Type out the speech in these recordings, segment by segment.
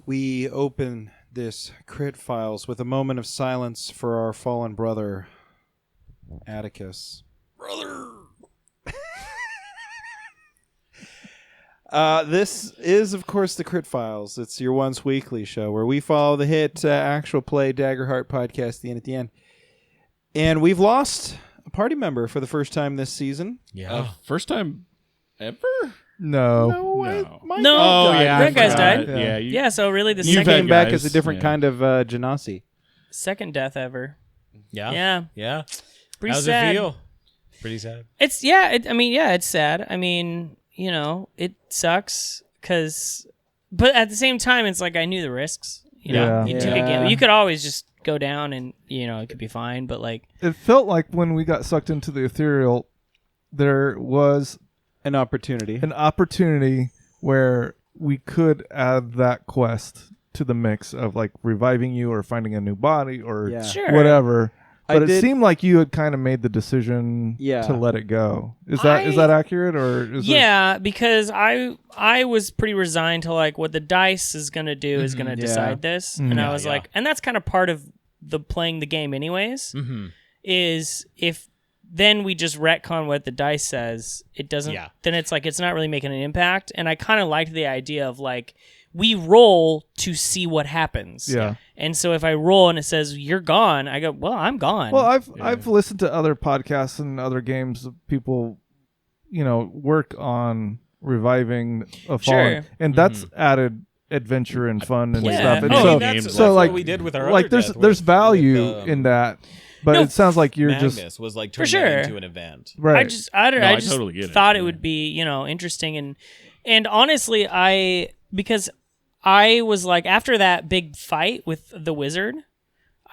We open this Crit Files with a moment of silence for our fallen brother, Atticus. Brother! This is, of course, the Crit Files. It's your once weekly show where we follow the hit actual play Daggerheart podcast, The End at the End. And we've lost a party member for the first time this season. Yeah. First time ever? No. No. That guy's died. Yeah. Yeah, so really the He second came back guys, as a different kind of Genasi. second death ever. Yeah. Yeah. Pretty How's sad. it feel? Pretty sad. It's it's sad. I mean, it sucks but at the same time, it's like I knew the risks. You took a gamble. You could always just go down and it could be fine. But like, it felt like when we got sucked into the ethereal, there was An opportunity. where we could add that quest to the mix of like reviving you or finding a new body or Sure. whatever. But I it seemed like you had kind of made the decision to let it go. Is that accurate or is because I was pretty resigned to like what the dice is gonna do is gonna decide this, and I was like, and that's kind of part of the playing the game anyways. Is if then we just retcon what the dice says, it doesn't. Then it's like it's not really making an impact, and I kind of liked the idea of like we roll to see what happens. Yeah. And so if I roll and it says you're gone, I go, well, I'm gone. Well, I've listened to other podcasts and other games of people, work on reviving a fallen, and that's added adventure and fun and stuff. And that's like what we did with our like other there's value in that, but it sounds like you're Magnus just was like turning that into an event. right. I just totally get it. thought it would be interesting and honestly because I was like after that big fight with the wizard,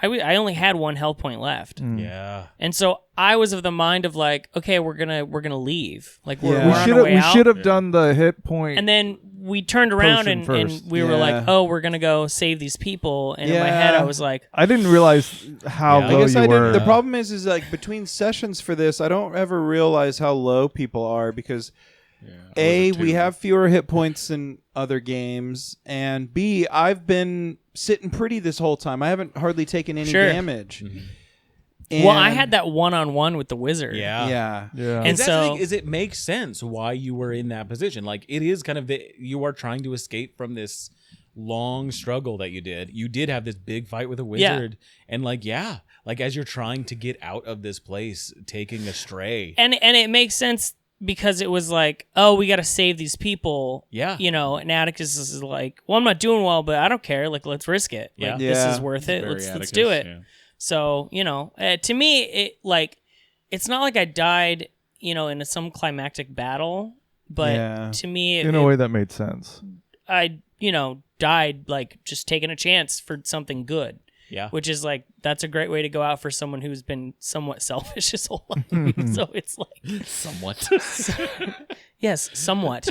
I only had one health point left. Yeah. And so I was of the mind of like, okay, we're gonna leave. Like we're we on our way out. should have done the hit point. And then we turned around and we were like, oh, we're gonna go save these people. And in my head, I was like, I didn't realize how low I guess you I were. didn't. The problem is like between sessions for this, I don't ever realize how low people are because A, we have fewer hit points than other games, and B, I've been sitting pretty this whole time. I haven't hardly taken any damage. well, I had that one-on-one with the wizard. Yeah. And That's so the thing, is it makes sense why you were in that position. Like it is kind of you are trying to escape from this long struggle that you did. You did have this big fight with a wizard, and like as you're trying to get out of this place, taking astray, and it makes sense. Because it was like, oh, we got to save these people. Yeah. And Atticus is like, well, I'm not doing well, but I don't care. Like, let's risk it. Like, this is worth it. Let's do it. Yeah. So, to me, it's not like I died, in some climactic battle, but to me, in a way that made sense. I, died like just taking a chance for something good. Yeah. Which is like, that's a great way to go out for someone who's been somewhat selfish his whole life. So it's like. Somewhat. Yes, somewhat.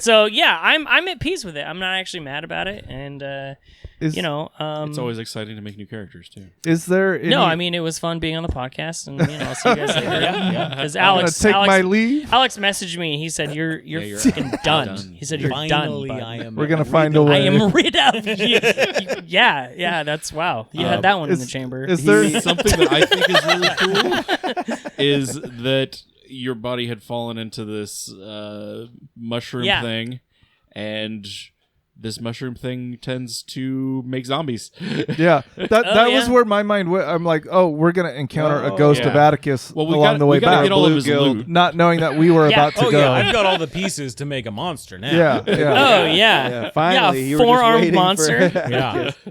So yeah, I'm at peace with it. I'm not actually mad about it. And, it's always exciting to make new characters too. Is there any... No, I mean, it was fun being on the podcast and, I'll see you guys later. Yeah. Because Alex my leave. Alex messaged me. He said, you're freaking done. He said, you're Finally, done. We're going to find a way. I am rid of you. Yeah, that's wow. You had that one in the chamber. Is there something that I think is really cool is that your body had fallen into this mushroom thing, and this mushroom thing tends to make zombies. Yeah, that was where my mind went. I'm like, oh, we're gonna encounter a ghost of Atticus along the way back. Get all of his loot. Not knowing that we were about to go. Yeah, I've got all the pieces to make a monster now. Yeah. Oh yeah. Finally, you were just four-armed waiting monster.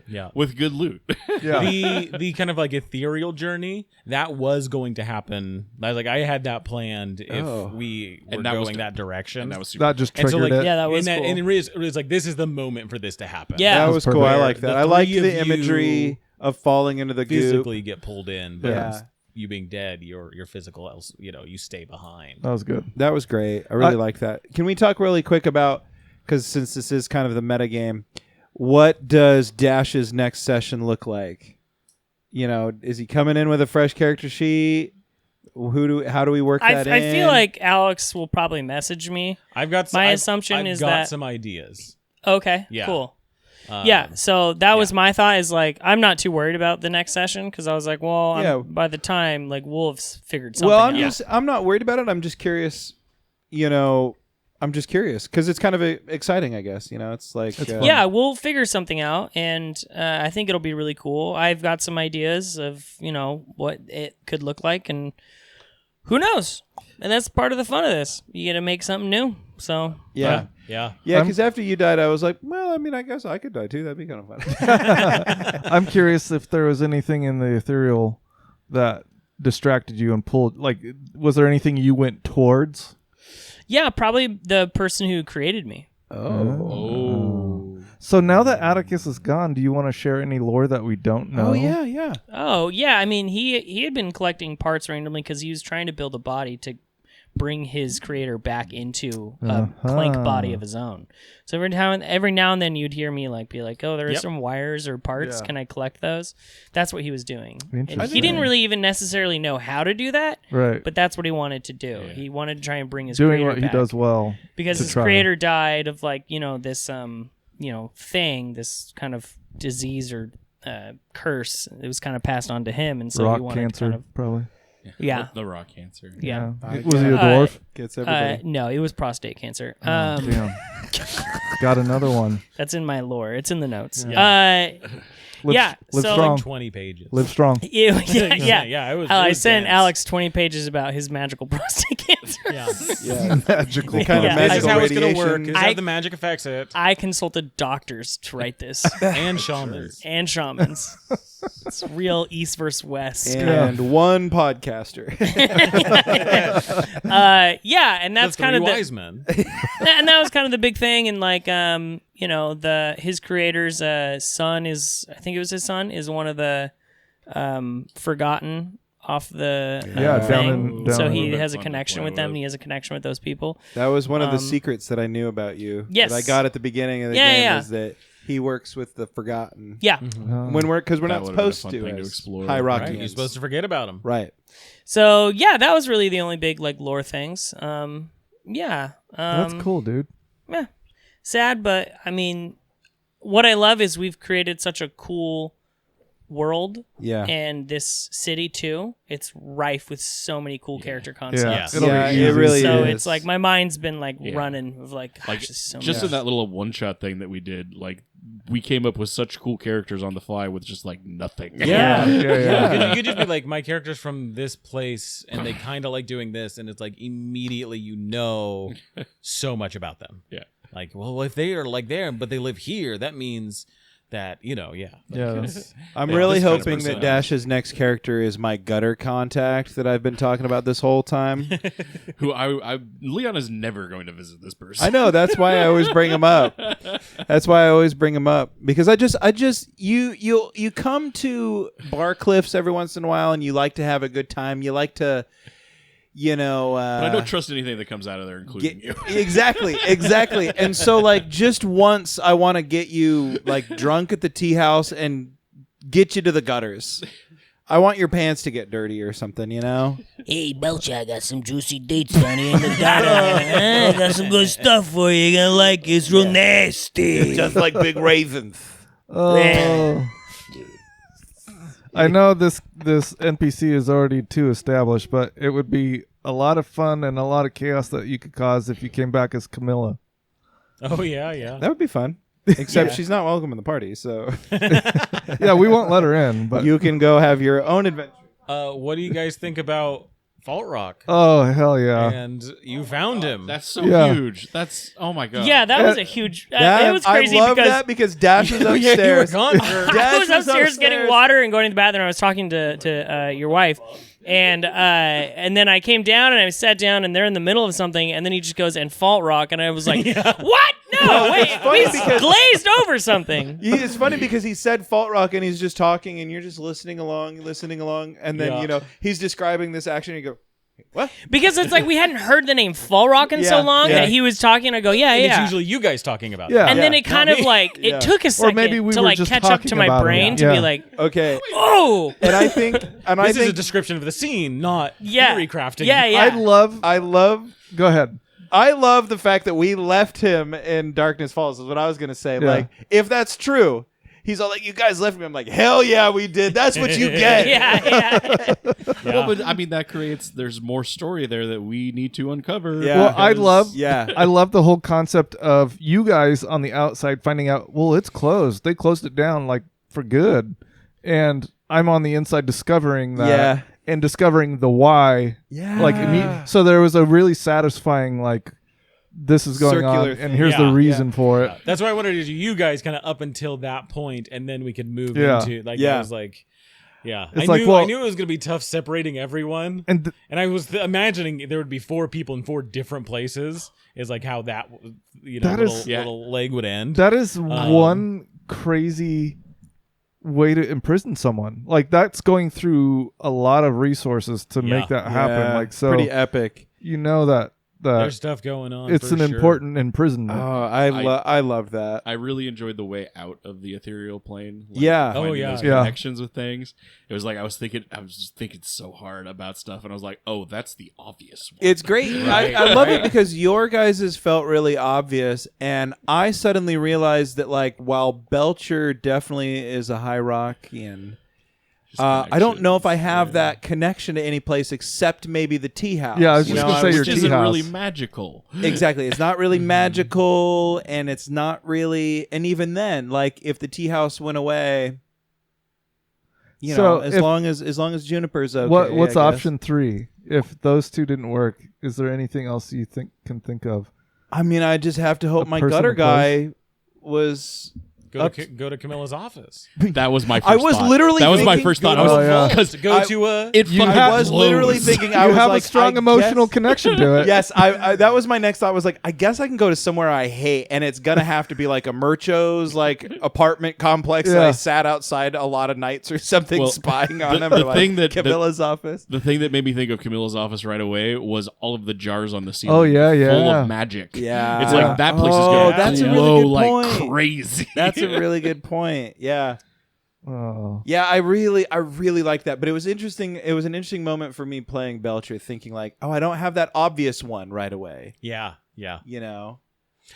Yeah. With good loot. Yeah. The kind of like ethereal journey that was going to happen. I was like, I had that planned if we were going that direction. And that was super That just triggered it. Yeah, that was cool. And it was like, this is the moment for this to happen. Yeah. That was cool. I like that. The I like three of the you imagery of falling into the goop. physically get pulled in, but Yeah. you being dead, your physical, you stay behind. That was good. That was great. I really like that. Can we talk really quick about, because since this is kind of the meta game, what does Dash's next session look like? Is he coming in with a fresh character sheet? How do we work that in? I feel like Alex will probably message me. I've got assumption is I've got that some ideas. Okay, Yeah. cool. Yeah, so that was my thought is like, I'm not too worried about the next session because I was like, well, by the time like Wolves figured something out. I'm not worried about it. I'm just curious, I'm just curious because it's kind of exciting, I guess. It's like... yeah, we'll figure something out, and I think it'll be really cool. I've got some ideas of, what it could look like, and who knows? And that's part of the fun of this. You get to make something new, so... Yeah. Yeah. Yeah, because after you died, I was like, well, I mean, I guess I could die too. That'd be kind of fun. I'm curious if there was anything in the ethereal that distracted you and pulled, like, was there anything you went towards? Yeah, probably the person who created me. Oh. So now that Atticus is gone, do you want to share any lore that we don't know? Oh, yeah. Oh, yeah. I mean, he had been collecting parts randomly because he was trying to build a body to bring his creator back into a plank body of his own. So every now and then you'd hear me be like, oh, there are some wires or parts. Yeah. Can I collect those? That's what he was doing. And he didn't really even necessarily know how to do that. Right. But that's what he wanted to do. Yeah. He wanted to try and bring his creator what back. He does well. Because his creator died of this thing, this kind of disease or curse. It was kind of passed on to him, and so he wanted cancer, to kind of probably. Yeah. The rock cancer. Yeah. Was he a dwarf? Gets everybody. No, it was prostate cancer. Damn. Got another one. That's in my lore. It's in the notes. Live so strong. 20 pages. Live strong. Yeah. I sent dense. Alex 20 pages about his magical prostate cancer. Yeah. Magical. Kind of That's magical how it's going to work. radiation. Is how the magic affects it. I consulted doctors to write this. And shamans. It's real East versus West. And one podcaster. And that's kind of wise men. And that was kind of the big thing. And his creator's son is, I think it was his son, is one of the forgotten off the thing. So he has a connection with them. And he has a connection with those people. That was one of the secrets that I knew about you. Yes. That I got at the beginning of the game is that he works with the forgotten. Yeah. Because we're not supposed to explore. High Rockians. Right? You're supposed to forget about them. Right. So yeah, that was really the only big lore things. That's cool, dude. Yeah. Sad, but I mean, what I love is we've created such a cool world. Yeah. And this city too. It's rife with so many cool character concepts. Yeah, it really so is. it's like my mind's been running of just in that little one-shot thing that we did, we came up with such cool characters on the fly with just nothing. Yeah. You could just be like, my character's from this place and they kind of like doing this, and it's immediately so much about them. Yeah. If they are there but they live here, that means that I'm really hoping that Dash's next character is my gutter contact that I've been talking about this whole time. Leon is never going to visit this person. I know, that's why I always bring him up. Because you come to Bar Cliffs every once in a while and you like to have a good time. You like to but I don't trust anything that comes out of there, including you. Exactly. And so, just once, I want to get you, drunk at the tea house and get you to the gutters. I want your pants to get dirty or something, Hey, Belcher, I got some juicy dates down here in the gutter. I got some good stuff for you. You're gonna like it. It's real nasty. It's just like big raisins. Oh. I know this NPC is already too established, but it would be a lot of fun and a lot of chaos that you could cause if you came back as Camilla. Oh, yeah. That would be fun. Except she's not welcome in the party, so... Yeah, we won't let her in, but... You can go have your own adventure. What do you guys think about Fault Rock? Oh, hell yeah. And you found him. That's so huge. That's, oh my God. Yeah, that was a huge... it was crazy because Dash was upstairs. You were gone for... I was upstairs getting water and going to the bathroom. I was talking to your wife. And then I came down and I sat down and they're in the middle of something, and then he just goes, and Fault Rock, and I was like, what? No, wait, we glazed over something. It's funny because he said Fault Rock and he's just talking and you're just listening along, and then he's describing this action and you go, what? Because it's we hadn't heard the name Fault Rock in so long that he was talking. I go, It's usually you guys talking about it. And then it kind of it took a second to catch up to my brain to be like, okay, oh. And I think this is a description of the scene, not theory crafting. Yeah. I love. Go ahead. I love the fact that we left him in Darkness Falls. Is what I was gonna say. Yeah. Like, if that's true, he's all like, "You guys left me." I'm like, "Hell yeah, we did. That's what you get." yeah. Well, but I mean, there's more story there that we need to uncover. Yeah. Well, I love the whole concept of you guys on the outside finding out, well, it's closed. They closed it down like for good. And I'm on the inside discovering that and discovering the why. Yeah. Like, so there was a really satisfying, like, this is going on, Circular and thing. here's the reason for it. That's why I wanted to do you guys kind of up until that point, and then we could move Yeah. into like Yeah. I was like, yeah, It's I like, knew well- I knew it was gonna be tough separating everyone, And I was imagining there would be 4 people in 4 different places. Is like how that That little, is- little leg would end. that is one crazy way to imprison someone. Like, that's going through a lot of resources to make that happen. Yeah. Like, so pretty epic. you know that There's stuff going on. it's for an sure. important imprisonment. Oh, I love that. I really enjoyed the way out of the ethereal plane. Like, Yeah. finding Oh, yeah. those Yeah. connections with things. It was like I was just thinking so hard about stuff, and I was like, oh, that's the obvious one. It's great. I love it because your guys's felt really obvious, and I suddenly realized that, like, while Belcher definitely is a Hierarchian, I don't know if I have that connection to any place except maybe the tea house. Yeah, I was You just know, gonna say your which tea isn't house. really magical. Exactly. It's not really magical, and it's not really. And even then, like, if the tea house went away, you So know, if- as long as Juniper's okay. What's I guess. option 3? If those two didn't work, is there anything else you can think of? I mean, I just have to hope A my person gutter to close? guy was. Go to Camilla's office. That was my first I was thought. literally That was my thinking first thought. go I was to a vault. because Go to a. it fucking I was closed. literally thinking. I You was have like, a strong I emotional guess- connection to it. Yes, I that was my next thought. Was like, I guess I can go to somewhere I hate, and it's gonna have to be like a Mercho's like apartment complex that Yeah. I sat outside a lot of nights or something, Well, spying on the- them. Or the like thing that- Camilla's office. The thing that made me think of Camilla's office right away was all of the jars on the ceiling. Oh, yeah, yeah. full of magic. Yeah. It's like that place is Oh, going to that's a really glow good like point. crazy. That's a really good point. Yeah. Oh. Yeah, I really like that. But it was interesting. It was an interesting moment for me playing Belcher, thinking like, oh, I don't have that obvious one right away. Yeah. You know.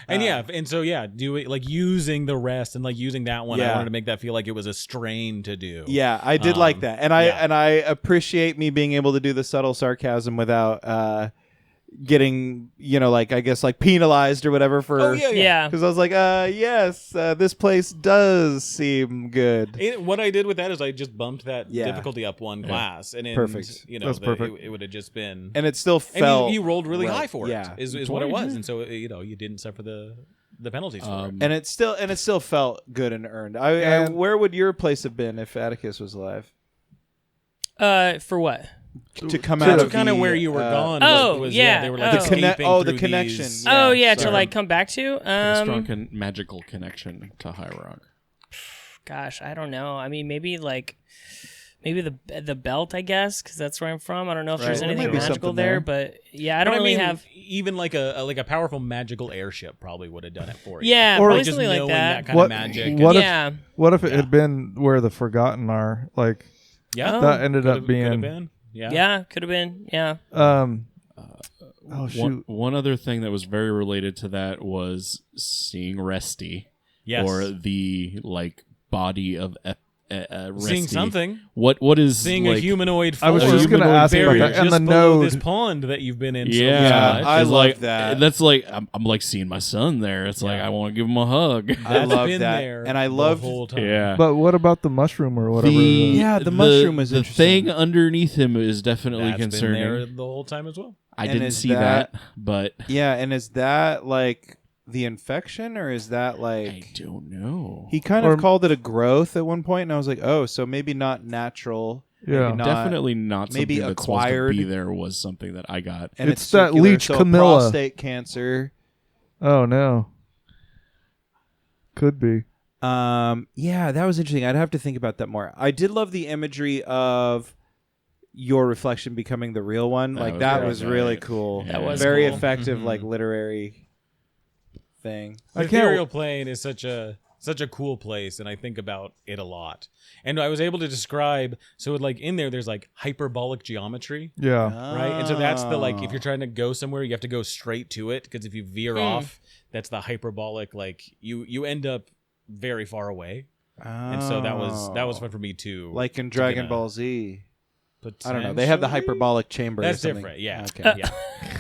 And so do it like using the rest and like using that one. I Yeah. wanted to make that feel like it was a strain to do. Yeah, I did like that, and I appreciate me being able to do the subtle sarcasm without getting, you know, like, I guess, like, penalized or whatever for. Yeah. Because I was like, yes, this place does seem good. What I did with that is I just bumped that Yeah. difficulty up one class, and Perfect. You know, That's perfect. It would have just been. And it still And felt. you rolled really right. high for Yeah. it. Is what it was, and so you know you didn't suffer the penalties for it. And it still felt good and earned. Where would your place have been if Atticus was alive? For what? To come out of kind of the, where you were gone. Oh, was, yeah. they were like Oh. escaping the through connection. these- Yeah, Oh yeah, sorry. to like come back to. A strong magical connection to High Rock. Gosh, I don't know. I mean, maybe the belt, I guess, because that's where I'm from. I don't know if Right. there's There anything might be magical something there, there. but yeah, I don't But really mean, have. even like a powerful magical airship probably would have done it for you. Yeah, Or probably just something like knowing that. kind of magic. What Yeah. What if it had been where the Forgotten are? Like, Yeah, that ended Could've- up being. could've been. Yeah, could have been. Yeah. Oh shoot. One other thing that was very related to that was seeing Resty. Yes. Or the like body of Resty. Seeing something. What is Seeing like, a humanoid I was form just gonna ask buried about that. And just the below node. this pond that you've been in. Yeah, so much. I it's love like, that. That's like I'm like seeing my son there. It's like I want to give him a hug. I That's love been that, there and I the loved. whole time. Yeah. But what about the mushroom or whatever? the mushroom was the interesting. thing underneath him is definitely That's concerning. been there the whole time as well. I And didn't is see that- that, but Yeah, and is that like the infection, or is that like I don't know. he kind Or- of called it a growth at one point, and I was like, oh, so maybe not natural. Yeah. maybe not, Definitely not maybe something that's acquired. supposed to be there was something that I got. And It's that circular, leech so Camilla. prostate cancer. Oh no. Could be. Yeah, that was interesting. I'd have to think about that more. I did love the imagery of your reflection becoming the real one. That Like was that great. was really Yeah. cool. That was very cool. effective, like literary thing. The I can't- ethereal plane is such a such a cool place, and I think about it a lot. And I was able to describe, so like in there's like hyperbolic geometry, right? And so that's the like if you're trying to go somewhere, you have to go straight to it, because if you veer off, that's the hyperbolic. Like you end up very far away, and so that was fun for me too. Like in Dragon Ball Z. I don't know. They have the hyperbolic chamber. That's or something. different. Yeah. Okay. Yeah.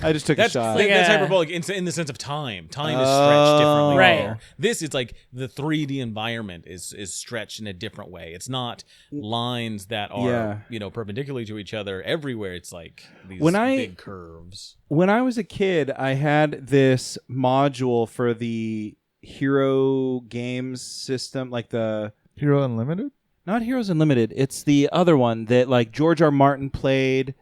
I just took a shot. That's hyperbolic in the sense of time. Time is stretched differently. Right. There. This is like the 3D environment is stretched in a different way. It's not lines that are perpendicular to each other everywhere. It's like these big curves. When I was a kid, I had this module for the Hero Games system, like the Hero Unlimited. Not Heroes Unlimited. It's the other one that like George R. Martin played.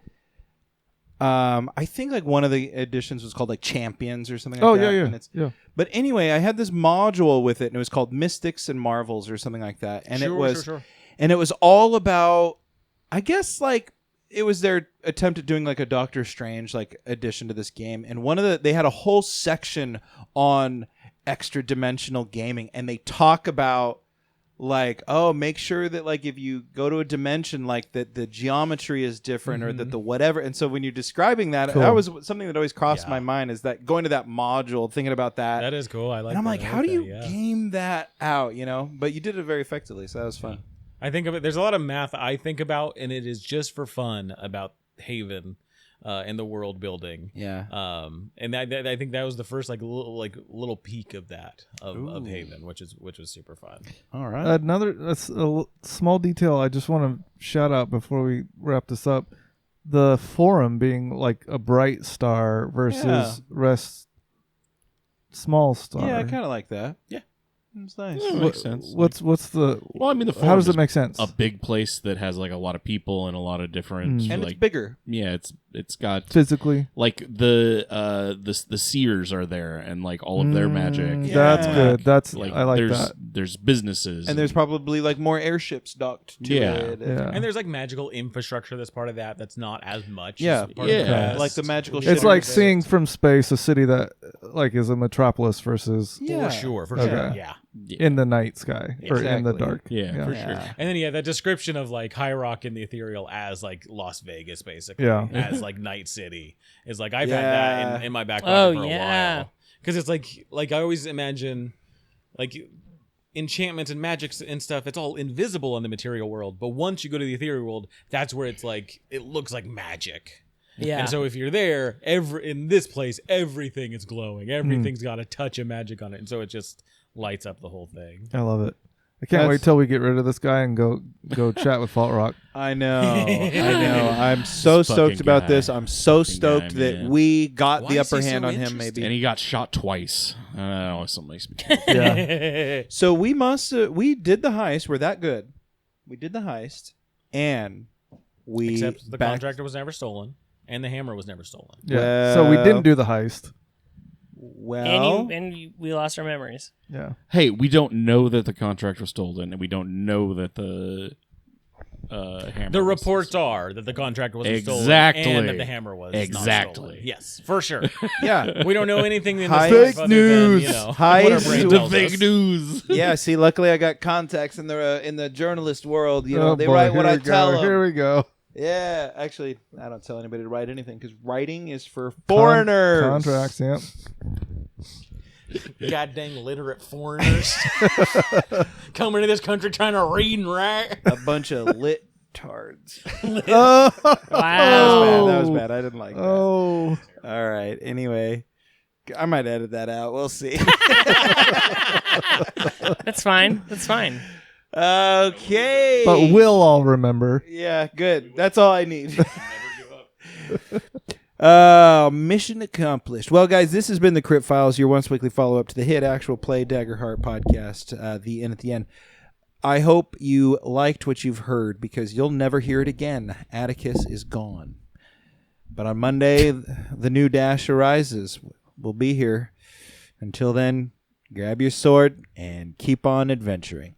I think like one of the editions was called like Champions or something like that. Yeah. But anyway, I had this module with it, and it was called Mystics and Marvels or something like that. And it was all about, I guess like it was their attempt at doing like a Doctor Strange like addition to this game. And they had a whole section on extra dimensional gaming, and they talk about like, oh, make sure that like if you go to a dimension, like that the geometry is different or that the whatever. And so when you're describing that, that was something that always crossed my mind, is that going to that module, thinking about that. That is cool. I like. And I'm that. like, how do you game that out? You know, but you did it very effectively, so that was fun. I think of it. There's a lot of math I think about, and it is just for fun about Haven. And the world building, and I think that was the first little peak of that of Haven, which was super fun. All right, a small detail I just want to shout out before we wrap this up: the forum being like a bright star versus rest small star. Yeah, I kind of like that. Yeah. It's nice. Yeah, makes sense. What's the? Well, I mean, how does it make sense? A big place that has like a lot of people and a lot of different, and it's bigger. Yeah, it's got physically like the seers are there and like all of their magic. That's good. That's like I like that. There's businesses and there's probably like more airships docked to it. And there's like magical infrastructure that's part of that. That's not as much. Yeah, as part of the like the magical. It's like seeing from space a city that like is a metropolis versus for sure. Yeah. In the night sky or in the dark. Yeah, for sure. And then that description of like High Rock in the Ethereal as like Las Vegas, basically, as like Night City is like I've had that in my back pocket for a while, because it's like I always imagine like enchantments and magics and stuff. It's all invisible in the material world, but once you go to the ethereal world, that's where it's like it looks like magic. Yeah. And so if you're there, in this place, everything is glowing. Everything's got a touch of magic on it, and so it just lights up the whole thing. I love it. I can't wait till we get rid of this guy and go chat with Fault Rock. I know. I'm so stoked about this. I'm so stoked that we got the upper hand on him. Maybe, and he got shot twice. That always makes me. Yeah. So we did the heist. We're that good. We did the heist, and except the contractor was never stolen, and the hammer was never stolen. Yeah. So we didn't do the heist. Well, and we lost our memories. Yeah. Hey, we don't know that the contract was stolen, and we don't know that the hammer. The reports are that the contract was stolen, and that the hammer was not stolen. Yes, for sure. Yeah, we don't know anything in this fake news. The fake news. Yeah. See, luckily I got contacts in the journalist world. You know, they write what I tell them. Here we go. Yeah, actually, I don't tell anybody to write anything because writing is for foreigners. Contracts, yep. God dang literate foreigners coming to this country trying to read and write. A bunch of lit tards. Wow. That was bad. I didn't like that. Oh. All right. Anyway, I might edit that out. We'll see. That's fine. That's fine. Okay. But we'll all remember. Yeah, good. That's all I need. Mission accomplished. Well, guys, this has been the Crypt Files, your once weekly follow-up to the hit actual play Daggerheart podcast, The Inn at the End. I hope you liked what you've heard, because you'll never hear it again. Atticus is gone. But on Monday, the new Dash arises. We'll be here. Until then, grab your sword and keep on adventuring.